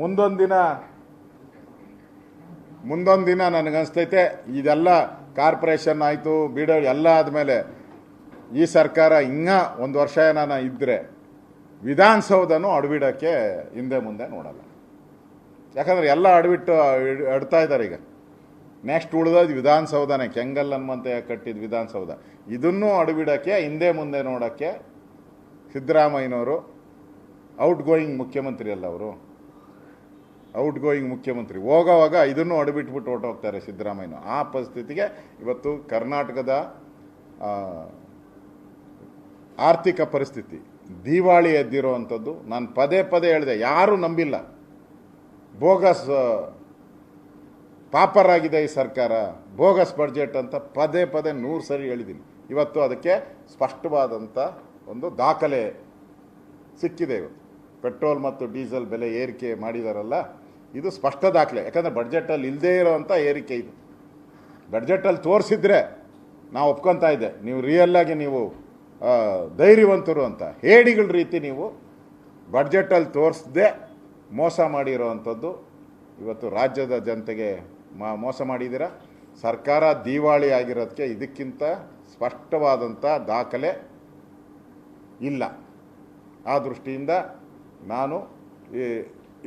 ಮುಂದೊಂದು ದಿನ ನನಗನ್ಸ್ತೈತೆ ಇದೆಲ್ಲ ಕಾರ್ಪೊರೇಷನ್ ಆಯಿತು ಬಿಡೋ ಎಲ್ಲ ಆದಮೇಲೆ ಈ ಸರ್ಕಾರ ಒಂದು ವರ್ಷ ಏನಾನ ಇದ್ದರೆ ವಿಧಾನಸೌಧನೂ ಅಡವಿಡೋಕ್ಕೆ ಹಿಂದೆ ಮುಂದೆ ನೋಡಲ್ಲ. ಯಾಕಂದರೆ ಎಲ್ಲ ಅಡ್ತಾ ಇದ್ದಾರೆ. ಈಗ ನೆಕ್ಸ್ಟ್ ಉಳಿದೋದು ವಿಧಾನಸೌಧನೇ, ಕೆಂಗಲ್ ಹನುಮಂತಯ್ಯ ಕಟ್ಟಿದ ವಿಧಾನಸೌಧ. ಇದನ್ನೂ ಅಡವಿಡೋಕ್ಕೆ ಹಿಂದೆ ಮುಂದೆ ನೋಡೋಕ್ಕೆ ಸಿದ್ದರಾಮಯ್ಯನವರು ಔಟ್ ಗೋಯಿಂಗ್ ಮುಖ್ಯಮಂತ್ರಿ ಅಲ್ಲ, ಅವರು ಔಟ್ ಗೋಯಿಂಗ್ ಮುಖ್ಯಮಂತ್ರಿ. ಹೋಗೋವಾಗ ಇದನ್ನು ಅಡಬಿಟ್ಬಿಟ್ಟು ಹೊರಟೋಗ್ತಾರೆ ಸಿದ್ದರಾಮಯ್ಯ. ಆ ಪರಿಸ್ಥಿತಿಗೆ ಇವತ್ತು ಕರ್ನಾಟಕದ ಆರ್ಥಿಕ ಪರಿಸ್ಥಿತಿ ದಿವಾಳಿ ಎದ್ದಿರೋವಂಥದ್ದು. ನಾನು ಪದೇ ಪದೇ ಹೇಳಿದೆ, ಯಾರೂ ನಂಬಿಲ್ಲ. ಬೋಗಸ್ ಪಾಪರ್ ಆಗಿದೆ ಈ ಸರ್ಕಾರ, ಬೋಗಸ್ ಬಡ್ಜೆಟ್ ಅಂತ ಪದೇ ಪದೇ 100 ಸರಿ ಹೇಳಿದ್ದೀನಿ. ಇವತ್ತು ಅದಕ್ಕೆ ಸ್ಪಷ್ಟವಾದಂಥ ಒಂದು ದಾಖಲೆ ಸಿಕ್ಕಿದೆ. ಇವತ್ತು ಪೆಟ್ರೋಲ್ ಮತ್ತು ಡೀಸೆಲ್ ಬೆಲೆ ಏರಿಕೆ ಮಾಡಿದಾರಲ್ಲ, ಇದು ಸ್ಪಷ್ಟ ದಾಖಲೆ. ಯಾಕಂದರೆ ಬಡ್ಜೆಟಲ್ಲಿ ಇಲ್ಲದೇ ಇರೋವಂಥ ಏರಿಕೆ ಇದು. ಬಡ್ಜೆಟಲ್ಲಿ ತೋರಿಸಿದ್ರೆ ನಾವು ಒಪ್ಕೊತಾ ಇದ್ದೆ, ನೀವು ರಿಯಲ್ಲಾಗಿ ನೀವು ಧೈರ್ಯವಂತರು ಅಂತ. ಹೇಡಿಗಳ ರೀತಿ ನೀವು ಬಡ್ಜೆಟಲ್ಲಿ ತೋರಿಸದೆ ಮೋಸ ಮಾಡಿರೋವಂಥದ್ದು ಇವತ್ತು ರಾಜ್ಯದ ಜನತೆಗೆ ಮೋಸ ಮಾಡಿದ್ದೀರ. ಸರ್ಕಾರ ದಿವಾಳಿ ಆಗಿರೋದಕ್ಕೆ ಇದಕ್ಕಿಂತ ಸ್ಪಷ್ಟವಾದಂಥ ದಾಖಲೆ ಇಲ್ಲ. ಆ ದೃಷ್ಟಿಯಿಂದ ನಾನು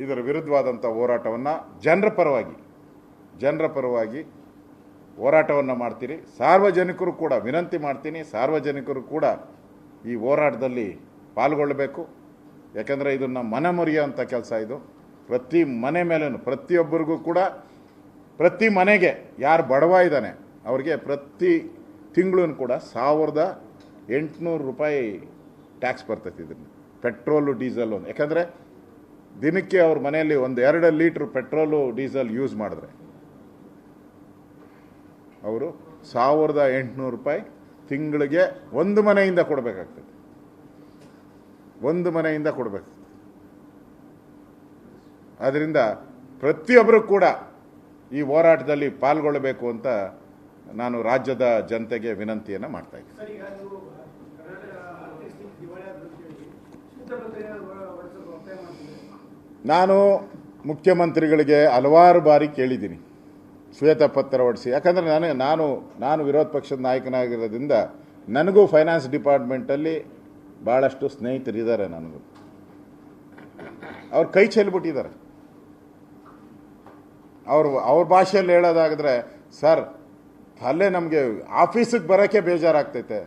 ಇದರ ವಿರುದ್ಧವಾದಂಥ ಹೋರಾಟವನ್ನು ಜನರ ಪರವಾಗಿ ಹೋರಾಟವನ್ನು ಮಾಡ್ತೀರಿ. ಸಾರ್ವಜನಿಕರು ಕೂಡ ವಿನಂತಿ ಮಾಡ್ತೀನಿ, ಸಾರ್ವಜನಿಕರು ಕೂಡ ಈ ಹೋರಾಟದಲ್ಲಿ ಪಾಲ್ಗೊಳ್ಳಬೇಕು. ಯಾಕಂದರೆ ಇದನ್ನು ಮನಮುರಿಯುವಂಥ ಕೆಲಸ. ಇದು ಪ್ರತಿ ಮನೆ ಮೇಲೂ ಪ್ರತಿಯೊಬ್ಬರಿಗೂ ಕೂಡ, ಪ್ರತಿ ಮನೆಗೆ ಯಾರು ಬಡವ ಇದ್ದಾನೆ ಅವ್ರಿಗೆ ಪ್ರತಿ ತಿಂಗಳೂ ಕೂಡ 1800 ರೂಪಾಯಿ ಟ್ಯಾಕ್ಸ್ ಬರ್ತೈತಿ ಇದನ್ನು, ಪೆಟ್ರೋಲು ಡೀಸೆಲ್ ಒಂದು. ಯಾಕಂದರೆ ದಿನಕ್ಕೆ ಅವ್ರ ಮನೆಯಲ್ಲಿ 1-2 ಲೀಟ್ರ್ ಪೆಟ್ರೋಲು ಡೀಸೆಲ್ ಯೂಸ್ ಮಾಡಿದ್ರೆ ಅವರು 1800 ರೂಪಾಯಿ ತಿಂಗಳಿಗೆ ಒಂದು ಮನೆಯಿಂದ ಕೊಡಬೇಕಾಗ್ತದೆ. ಆದ್ದರಿಂದ ಪ್ರತಿಯೊಬ್ಬರು ಕೂಡ ಈ ಹೋರಾಟದಲ್ಲಿ ಪಾಲ್ಗೊಳ್ಳಬೇಕು ಅಂತ ನಾನು ರಾಜ್ಯದ ಜನತೆಗೆ ವಿನಂತಿಯನ್ನು ಮಾಡ್ತಾ ಇದ್ದೀನಿ. ನಾನು ಮುಖ್ಯಮಂತ್ರಿಗಳಿಗೆ ಹಲವಾರು ಬಾರಿ ಕೇಳಿದ್ದೀನಿ ಶ್ವೇತಪತ್ರ ಹೊರಡಿಸಿ. ಯಾಕಂದರೆ ನಾನು ವಿರೋಧ ಪಕ್ಷದ ನಾಯಕನಾಗಿರೋದ್ರಿಂದ ನನಗೂ ಫೈನಾನ್ಸ್ ಡಿಪಾರ್ಟ್ಮೆಂಟಲ್ಲಿ ಭಾಳಷ್ಟು ಸ್ನೇಹಿತರಿದ್ದಾರೆ. ನನಗೂ ಅವ್ರು ಕೈ ಚೆಲ್ಬಿಟ್ಟಿದ್ದಾರೆ. ಅವ್ರ ಭಾಷೆಯಲ್ಲಿ ಹೇಳೋದಾಗಿದ್ರೆ, ಸರ್ ಅಲ್ಲೇ ನಮಗೆ ಆಫೀಸಿಗೆ ಬರೋಕ್ಕೆ ಬೇಜಾರಾಗ್ತೈತೆ,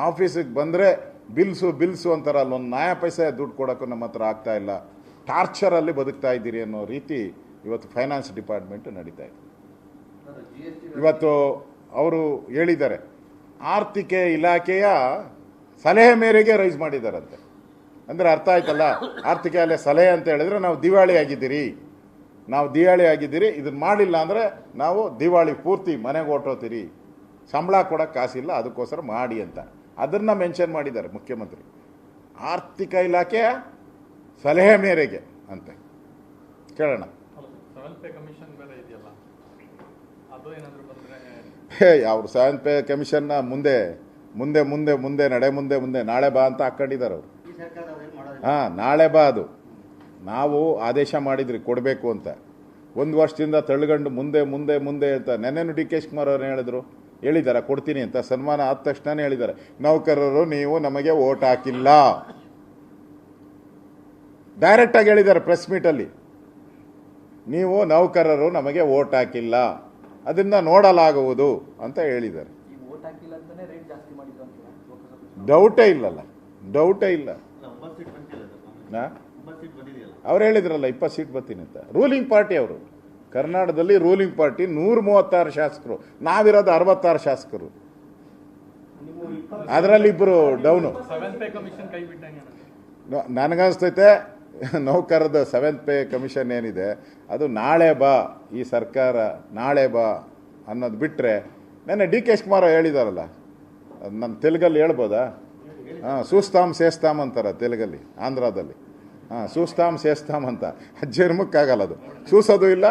ಆಫೀಸಿಗೆ ಬಂದರೆ ಬಿಲ್ಸು ಅಂತಾರೆ. ಅಲ್ಲೊಂದು ನ್ಯಾಯ ಪೈಸೆ ದುಡ್ಡು ಕೊಡೋಕ್ಕೂ ನಮ್ಮ ಹತ್ರ ಆಗ್ತಾ ಇಲ್ಲ, ಟಾರ್ಚರಲ್ಲಿ ಬದುಕ್ತಾ ಇದ್ದೀರಿ ಅನ್ನೋ ರೀತಿ ಇವತ್ತು ಫೈನಾನ್ಸ್ ಡಿಪಾರ್ಟ್ಮೆಂಟ್ ನಡೀತಾ ಇದೆ. ಇವತ್ತು ಅವರು ಹೇಳಿದ್ದಾರೆ, ಆರ್ಥಿಕ ಇಲಾಖೆಯ ಸಲಹೆ ಮೇರೆಗೆ ರೈಸ್ ಮಾಡಿದ್ದಾರಂತೆ. ಅಂದರೆ ಅರ್ಥ ಆಯ್ತಲ್ಲ, ಆರ್ಥಿಕ ಇಲಾಖೆ ಸಲಹೆ ಅಂತ ಹೇಳಿದ್ರೆ ನಾವು ದಿವಾಳಿ ಆಗಿದ್ದೀರಿ, ಇದನ್ನು ಮಾಡಿಲ್ಲ ಅಂದರೆ ನಾವು ದಿವಾಳಿ ಪೂರ್ತಿ ಮನೆಗೆ ಹೊರಟೋತೀರಿ, ಸಂಬಳ ಕೊಡೋಕ್ಕೆ ಕಾಸಿಲ್ಲ, ಅದಕ್ಕೋಸ್ಕರ ಮಾಡಿ ಅಂತ ಅದನ್ನು ಮೆನ್ಷನ್ ಮಾಡಿದ್ದಾರೆ ಮುಖ್ಯಮಂತ್ರಿ. ಆರ್ಥಿಕ ಇಲಾಖೆಯ ಸಲಹೆ ಮೇರೆಗೆ ಅಂತ ಕೇಳೋಣ. ಅವ್ರು 7th ಪೇ ಕಮಿಷನ್ನ ಮುಂದೆ ನಾಳೆ ಬಾ ಅಂತ ಹಾಕ್ಕೊಂಡಿದ್ದಾರೆ ಅವರು. ನಾಳೆ ಬಾ, ಅದು ನಾವು ಆದೇಶ ಮಾಡಿದ್ರಿ ಕೊಡಬೇಕು ಅಂತ. 1 ವರ್ಷದಿಂದ ತಳ್ಳುಗಂಡು ಮುಂದೆ ಅಂತ. ನೆನ್ನೆನು ಡಿ ಕೆ ಶಿವಕುಮಾರ್ ಅವರು ಹೇಳಿದ್ದಾರೆ ಕೊಡ್ತೀನಿ ಅಂತ. ಸನ್ಮಾನ ಆದ ತಕ್ಷಣ ಹೇಳಿದ್ದಾರೆ, ನೌಕರರು ನೀವು ನಮಗೆ ವೋಟ್ ಹಾಕಿಲ್ಲ, ಡೈರೆಕ್ಟಾಗಿ ಹೇಳಿದ್ದಾರೆ ಪ್ರೆಸ್ ಮೀಟಲ್ಲಿ, ನೀವು ನೌಕರರು ನಮಗೆ ವೋಟ್ ಹಾಕಿಲ್ಲ, ಅದನ್ನ ನೋಡಲಾಗುವುದು ಅಂತ ಹೇಳಿದ್ದಾರೆ. ಡೌಟೇ ಇಲ್ಲ. ಅವ್ರು ಹೇಳಿದ್ರಲ್ಲ 20 ಸೀಟ್ ಬರ್ತೀನಿ ಅಂತ. ರೂಲಿಂಗ್ ಪಾರ್ಟಿ ಅವರು, ಕರ್ನಾಟಕದಲ್ಲಿ ರೂಲಿಂಗ್ ಪಾರ್ಟಿ 136 ಶಾಸಕರು, ನಾವಿರೋದು 66 ಶಾಸಕರು. ಅದರಲ್ಲಿ ಇಬ್ಬರು ಡೌನು. ನನಗನ್ಸ್ತೈತೆ ನೌಕರದ 7th ಪೇ ಕಮಿಷನ್ ಏನಿದೆ ಅದು ನಾಳೆ ಬಾ, ಈ ಸರ್ಕಾರ ನಾಳೆ ಬಾ ಅನ್ನೋದು ಬಿಟ್ಟರೆ, ನೆನ್ನೆ ಡಿ ಕೆ ಶಿವಕುಮಾರ್ ಹೇಳಿದಾರಲ್ಲ, ನನ್ನ ತೆಲುಗಲ್ಲಿ ಹೇಳ್ಬೋದಾ? ಸೂಸ್ತಾಮ್ ಸೇಸ್ತಾಮ್ ಅಂತಾರೆ ತೆಲುಗಲ್ಲಿ, ಆಂಧ್ರದಲ್ಲಿ. ಸೂಸ್ತಾಮ್ ಸೇಸ್ತಾಮ್ ಅಂತ. ಜರ್ಮಕ್ಕಾಗಲ್ಲ ಅದು, ಸೂಸೋದು ಇಲ್ಲ,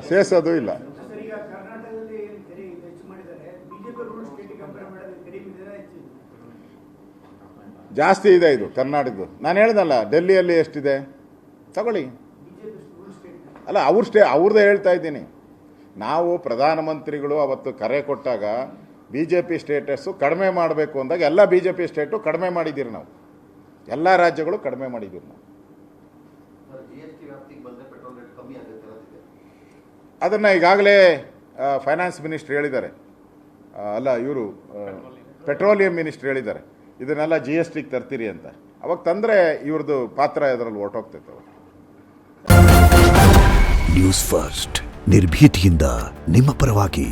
ಸೇಸೋದು ಇಲ್ಲ. ಜಾಸ್ತಿ ಇದೆ ಇದು ಕರ್ನಾಟಕದ್ದು. ನಾನು ಹೇಳ್ದಲ್ಲ, ಡೆಲ್ಲಿಯಲ್ಲಿ ಎಷ್ಟಿದೆ ತಗೊಳ್ಳಿ. ಅಲ್ಲ, ಅವ್ರದ್ದೇ ಹೇಳ್ತಾ ಇದ್ದೀನಿ. ನಾವು ಪ್ರಧಾನಮಂತ್ರಿಗಳು ಅವತ್ತು ಕರೆ ಕೊಟ್ಟಾಗ BJP ಸ್ಟೇಟಸ್ಸು ಕಡಿಮೆ ಮಾಡಬೇಕು ಅಂದಾಗ ಎಲ್ಲ BJP ಸ್ಟೇಟು ಕಡಿಮೆ ಮಾಡಿದ್ದೀರಿ. ನಾವು ಎಲ್ಲ ರಾಜ್ಯಗಳು ಕಡಿಮೆ ಮಾಡಿದ್ದೀರಿ. ನಾವು ಅದನ್ನು ಈಗಾಗಲೇ ಫೈನಾನ್ಸ್ ಮಿನಿಸ್ಟ್ರ್ ಹೇಳಿದ್ದಾರೆ, ಅಲ್ಲ ಇವರು ಪೆಟ್ರೋಲಿಯಂ ಮಿನಿಸ್ಟ್ರ್ ಹೇಳಿದ್ದಾರೆ, ಇದನ್ನೆಲ್ಲ GSTಗೆ ತರ್ತೀರಿ ಅಂತ. ಅವಾಗ ತಂದರೆ ಇವ್ರದ್ದು ಪಾತ್ರ ಇದರಲ್ಲಿ ಹೊರಟೋಗ್ತೈತೆ. ನ್ಯೂಸ್ ಫಸ್ಟ್ ನಿರ್ಭೀತಿಯಿಂದ ನಿಮ್ಮ ಪರವಾಗಿ.